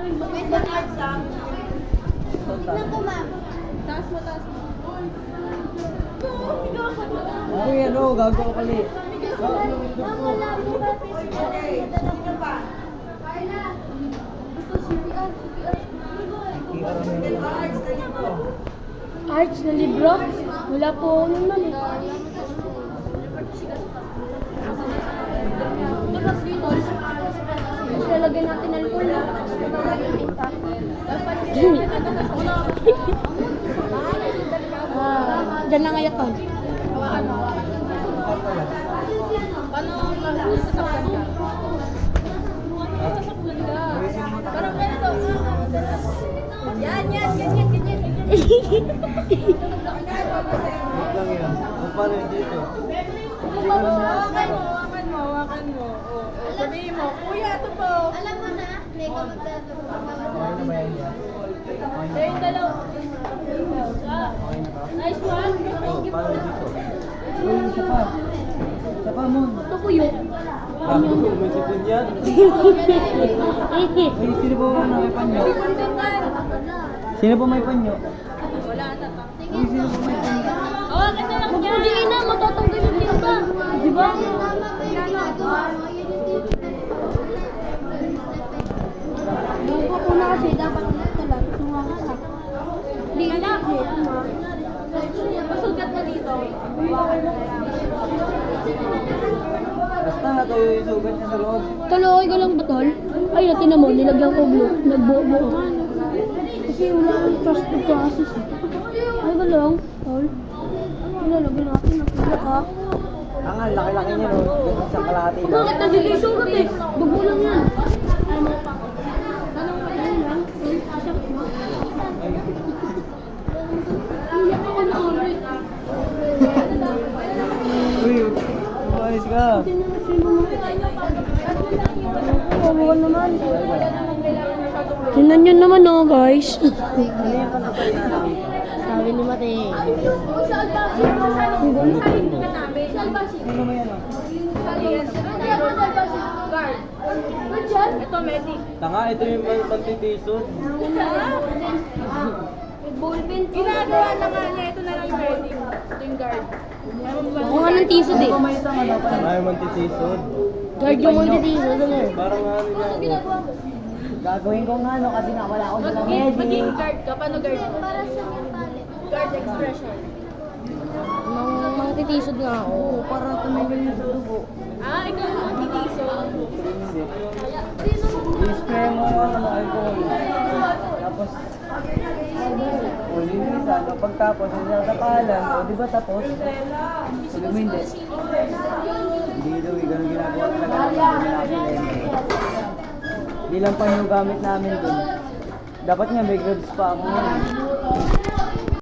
Wait lang, arts lang. Tignan ko, ma'am. Taas mo, taas mo. Ay, ano, gago ka pala eh. Ma'am, wala po ba physical? Sino pa? Gusto CPR, Arts na libro? Wala po nun, ma'am. Lalagyan natin alcohol na. Diyan na ngayon to. Paano mahuli sa sakyan ka? Sasakyan ka. Parang ganito. Yan, ganyan. Wait lang yan. Kung paano yung dito? Hawakan mo. Sabihin mo, kuya, ito po. Alam mo na, Lego Okay na ba yan yan? Yung dalaw. Nice one. Oh, paano dito? Uy, isa pa. Isa pa, Mon. Ito ko yun. Gago, may sipon yan. Ay, sino po may panyo? Sino po may panyo? Wala na. Ay, sino po may panyo? Oh, ganda lang yan. Hindi na, matatanggal yung tinta. Di ba? Buko ko na kasi dapat talaga tumakas ka. Hindi na ako. Pasugat na dito. Basta kayo yung sugat niya sa loob. Tuloy ko lang ba, tol? Ay, natin mo, nilagyan ko glue. Nagbuo-buo. Kasi wala akong trust the process. Ay, ba lang, tol? Nilalagyan natin ang pila ka. Ang laki-laki niya, no? Ganun sa kalahati lang. Bakit nandito yung sugat eh? Bago lang yan. Tanong pa yan lang. Sakit mo. Iyak ako na ulit. Uy, umayos ka. Kawawa naman. Tingnan nyo naman oh guys. Sabi ni Mate. Sa Albasi. Sa Albasi. Ano naman yan, oh? Guard. Ito, medic. Tanga, ito yung pantitison. Ballpen. Ginagawa na nga niya. Ito na lang yung medic. Ito yung guard. Ako nga ng tisod eh. Tanga yung pantitison. Guard yung mga tisod. Parang ano niya. Gagawin ko nga, no? Kasi nga wala ako sa Maging guard ka. Paano guard? Para sa guard expression. Mga titisod nga ako. Oo, para tumigil niya sa dugo. Ah, ikaw yung mga titisod. I-spray mo ano, alcohol. Tapos, o linisan. O pagtapos, sasakalan. O di ba tapos? Sabi mo hindi. Hindi daw, ganun ginagawa talaga namin. Hindi lang pa yung gamit namin dun. Dapat nga may gloves pa ako.